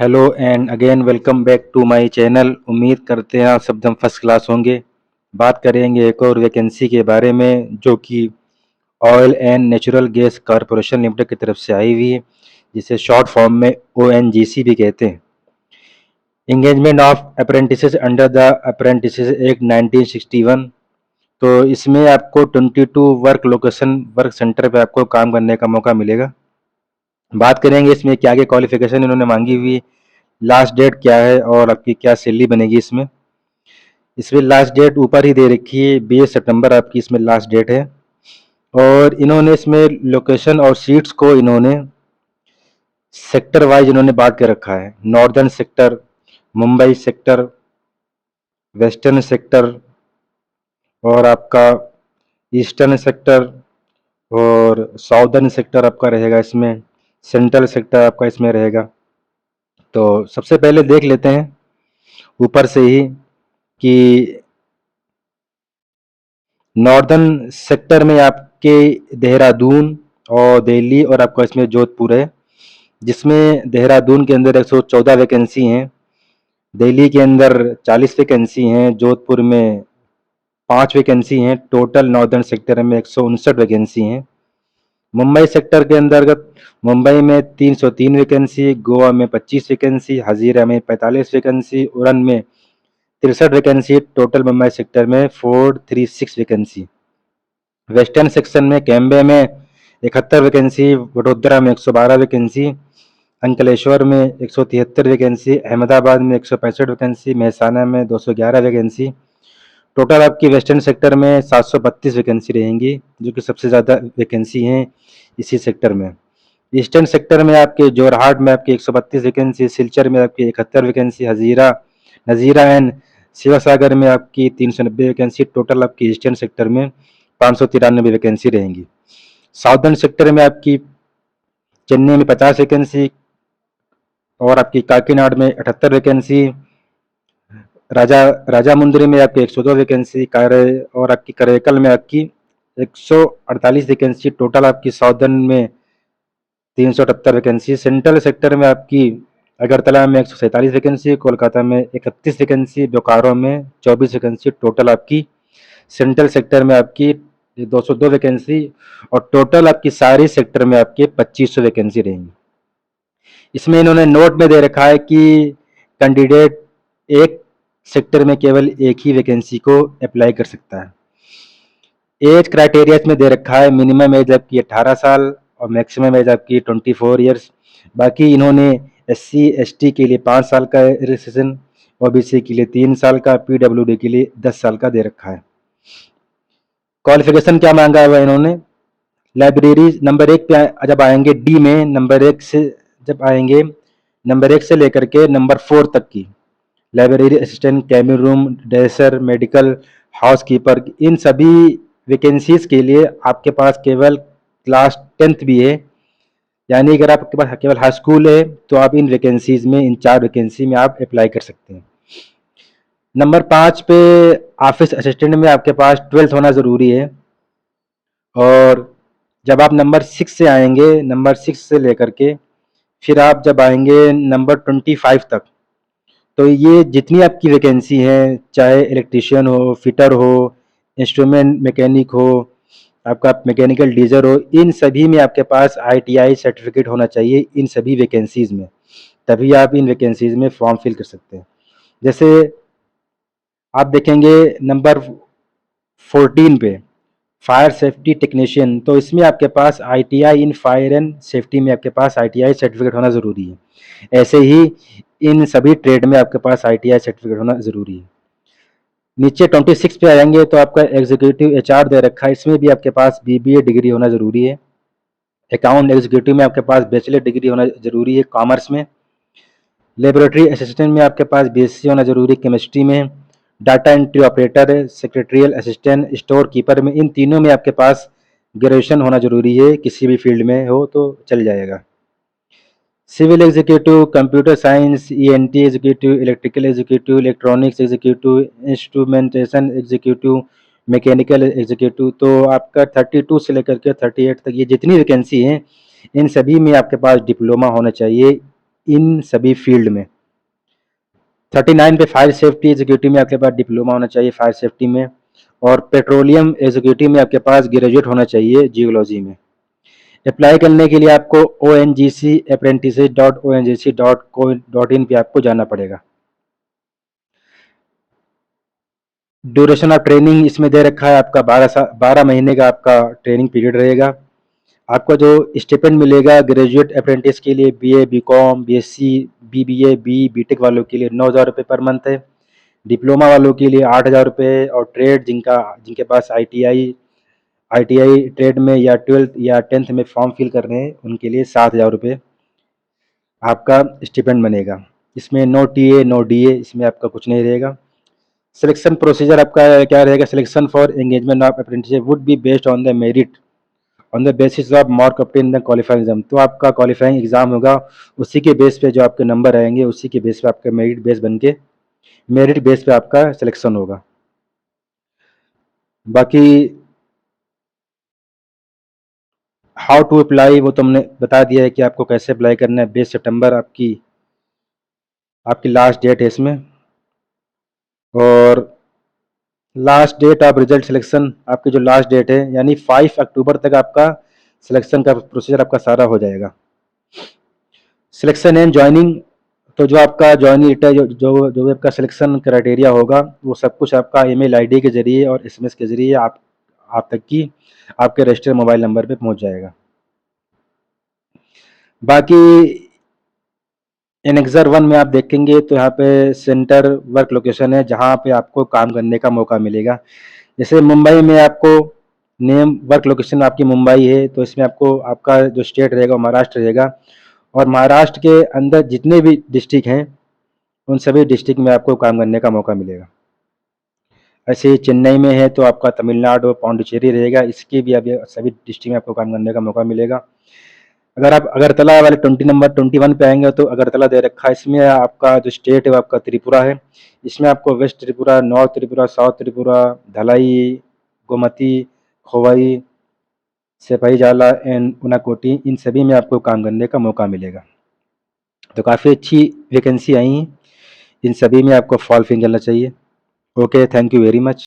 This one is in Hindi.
Hello and again welcome back to my channel. उम्मीद करते हैं आप सब एकदम फर्स्ट क्लास होंगे। बात करेंगे एक और वैकेंसी के बारे में जो कि oil and natural gas corporation limited की तरफ से आई हुई है, जिसे शॉर्ट फॉर्म में ONGC भी कहते हैं। Engagement of apprentices under the apprentices act 1961। तो इसमें आपको 22 वर्क सेंटर पे आपको काम करने का मौका मिलेगा। बात करेंगे इसमें क्या क्या क्वालिफिकेशन इन्होंने मांगी हुई है, लास्ट डेट क्या है और आपकी क्या सैलरी बनेगी। इसमें लास्ट डेट ऊपर ही दे रखी है, 20 सितंबर आपकी इसमें लास्ट डेट है। और इन्होंने इसमें लोकेशन और सीट्स को इन्होंने सेक्टर वाइज इन्होंने बांट के रखा है। Northern sector, Mumbai sector, western sector और आपका ईस्टर्न सेक्टर और साउदर्न सेक्टर आपका रहेगा इसमें, सेंट्रल सेक्टर आपका इसमें रहेगा। तो सबसे पहले देख लेते हैं ऊपर से ही कि नॉर्दर्न सेक्टर में आपके देहरादून और दिल्ली और आपका इसमें जोधपुर है, जिसमें देहरादून के अंदर 114 वैकेंसी हैं, दिल्ली के अंदर 40 वैकेंसी हैं, जोधपुर में 5 वैकेंसी हैं। टोटल नॉर्दर्न सेक्टर में 159 वैकेंसी हैं। मुंबई सेक्टर के अंतर्गत मुंबई में 303 वैकेंसी, गोवा में 25 वैकेंसी, हजीरा में 45 वैकेंसी, उड़न में 63 वैकेंसी। टोटल मुंबई सेक्टर में 436 वैकेंसी। वेस्टर्न सेक्शन में कैम्बे में 71 वैकेंसी, वडोदरा में 112 वैकेंसी, अंकलेश्वर में 173 वैकेंसी, अहमदाबाद में 165 वैकेंसी, महसाना में 211 वैकेंसी। टोटल आपकी वेस्टर्न सेक्टर में 732 वैकेंसी रहेंगी, जो कि सबसे ज़्यादा वैकेंसी हैं इसी सेक्टर में। ईस्टर्न सेक्टर में आपके जोरहाट में आपकी 132 वैकेंसी, सिलचर में आपकी 71 वैकेंसी, नजीरा एंड शिवसागर में आपकी 390 वैकेंसी। टोटल आपकी ईस्टर्न सेक्टर में 593 वैकेंसी रहेंगी। साउदर्न सेक्टर में आपकी चेन्नई में 50 वैकेंसी और आपकी काकीनाड में 78 वैकेंसी, राजामुंद्री में आपकी 102 वैकेंसी, और आपकी करेकल में आपकी 148 वैकेंसी। टोटल आपकी साउदर्न में 378 वैकेंसी। सेंट्रल सेक्टर में आपकी अगरतला में 147 वैकेंसी, कोलकाता में 31 वैकेंसी, बोकारो में 24 वैकेंसी। टोटल आपकी सेंट्रल सेक्टर में आपकी 202 वैकेंसी और टोटल आपकी सारी सेक्टर में आपके 2500 वैकेंसी रहेंगी। इसमें इन्होंने नोट में दे रखा है कि कैंडिडेट एक सेक्टर में केवल एक ही वैकेंसी को अप्लाई कर सकता है। एज क्राइटेरिया इसमें दे रखा है, मिनिमम एज आपकी 18 साल और मैक्सिमम एज आपकी 24 ईयर्स। बाकी इन्होंने SC ST के लिए 5 साल का रिलेक्सेशन, OBC के लिए 3 साल का, PWD के लिए 10 साल का दे रखा है। क्वालिफिकेशन क्या मांगा हुआ इन्होंने, लाइब्रेरी नंबर 1 पे जब आएंगे, डी में नंबर 1 से जब आएंगे, नंबर 1 से लेकर के नंबर 4 तक की library assistant, cabin room डेसर, medical, housekeeper, इन सभी वैकेंसीज के लिए आपके पास केवल क्लास 10th भी है। यानी अगर आपके पास केवल हाई स्कूल है तो आप इन वैकेंसीज में, इन 4 वैकेंसी में आप अप्लाई कर सकते हैं। नंबर 5 पे ऑफिस असिस्टेंट में आपके पास 12th होना ज़रूरी है। और जब आप नंबर 6 से आएंगे, नंबर 6 से लेकर के फिर आप जब आएंगे नंबर 25 तक, तो ये जितनी आपकी वैकेंसी है, चाहे इलेक्ट्रीशियन हो, फिटर हो, इंस्ट्रूमेंट मैकेनिक हो, आपका मैकेनिकल डीजर हो, इन सभी में आपके पास ITI सर्टिफिकेट होना चाहिए इन सभी वैकेंसीज में, तभी आप इन वैकेंसीज में फॉर्म फिल कर सकते हैं। जैसे आप देखेंगे नंबर 14 पे फायर सेफ्टी टेक्नीशियन, तो इसमें आपके पास ITI in fire and safety में आपके पास ITI सर्टिफिकेट होना ज़रूरी है। ऐसे ही इन सभी ट्रेड में आपके पास ITI सर्टिफिकेट होना ज़रूरी है। नीचे 26 पे आएंगे तो आपका एग्जीक्यूटिव HR दे रखा है, इसमें भी आपके पास BBA डिग्री होना ज़रूरी है। अकाउंट एग्जीक्यूटिव में आपके पास बैचलर डिग्री होना ज़रूरी है कॉमर्स में। लेबोरेटरी असिस्टेंट में आपके पास BSc होना ज़रूरी है केमिस्ट्री में। Data entry operator, secretarial assistant, store keeper में, इन तीनों में आपके पास ग्रेजुएशन होना ज़रूरी है, किसी भी फील्ड में हो तो चल जाएगा। Civil executive, computer science, ENT executive, electrical executive, electronics executive, instrumentation executive, mechanical executive, तो आपका 32 से लेकर के 38 तक ये जितनी वैकेंसी हैं, इन सभी में आपके पास डिप्लोमा होना चाहिए इन सभी फील्ड में। 39 पे फायर सेफ्टी एग्जीक्यूटिव में आपके पास डिप्लोमा होना चाहिए फायर सेफ्टी में, और पेट्रोलियम एग्जीक्यूटिव में आपके पास ग्रेजुएट होना चाहिए जियोलॉजी में। अप्लाई करने के लिए आपको ONGC apprentices.ongc.co.in पे आपको जाना पड़ेगा। ड्यूरेशन ऑफ ट्रेनिंग इसमें दे रखा है आपका 12 महीने का आपका ट्रेनिंग पीरियड रहेगा। आपको जो स्टिपेंड मिलेगा ग्रेजुएट अप्रेंटिस के लिए BA BCom BSc BBA BTech वालों के लिए 9,000 रुपये पर मंथ है। डिप्लोमा वालों के लिए 8,000 रुपये, और ट्रेड जिनके पास ITI ट्रेड में या 12th या 10th में फॉर्म फिल कर रहे हैं उनके लिए 7,000 रुपये आपका स्टिपेंड बनेगा। इसमें नो TA नो DA, इसमें आपका कुछ नहीं रहेगा। सिलेक्शन प्रोसीजर आपका क्या रहेगा? Selection for engagement of apprenticeship would be based on the merit on the basis of mark obtain the qualifying exam. तो आपका क्वालिफाइंग एग्जाम होगा, उसी के बेस पे जो आपके नंबर आएंगे उसी के बेस पे आपका मेरिट बेस बन के मेरिट बेस पे आपका सिलेक्शन होगा। बाकी हाउ टू अप्लाई वो तो हमने बता दिया है कि आपको कैसे अप्लाई करना है। 20 सितंबर आपकी लास्ट डेट है इसमें, और last date of result selection आपकी जो लास्ट डेट है यानी 5 अक्टूबर तक आपका सिलेक्शन का प्रोसीजर आपका सारा हो जाएगा। सिलेक्शन एंड ज्वाइनिंग, तो जो आपका ज्वाइनिंग लेटर जो भी आपका सिलेक्शन क्राइटेरिया होगा वो सब कुछ आपका ईमेल आईडी के जरिए और SMS के जरिए आप तक की आपके रजिस्टर्ड मोबाइल नंबर पे पहुंच जाएगा। बाकी एनेक्सर 1 में आप देखेंगे तो यहाँ पे सेंटर वर्क लोकेशन है जहाँ पे आपको काम करने का मौका मिलेगा। जैसे मुंबई में आपको नेम वर्क लोकेशन आपकी मुंबई है, तो इसमें आपको आपका जो स्टेट रहेगा वो महाराष्ट्र रहेगा, और महाराष्ट्र के अंदर जितने भी डिस्ट्रिक्ट हैं उन सभी डिस्ट्रिक्ट में आपको काम करने का मौका मिलेगा। ऐसे ही चेन्नई में है तो आपका तमिलनाडु और पौंडीचेरी रहेगा, इसके भी अभी सभी डिस्ट्रिक्ट में आपको काम करने का मौका मिलेगा। अगर आप अगरतला वाले 21 पे आएंगे तो अगरतला दे रखा है, इसमें आपका जो स्टेट है वो आपका त्रिपुरा है। इसमें आपको west Tripura, north Tripura, south Tripura, Dhalai, Gomati, Khowai, Sepahijala and Unakoti, इन सभी में आपको काम करने का मौका मिलेगा। तो काफ़ी अच्छी वैकेंसी आई हैं, इन सभी में आपको फॉर्म फिल करना चाहिए। Okay, thank you very much.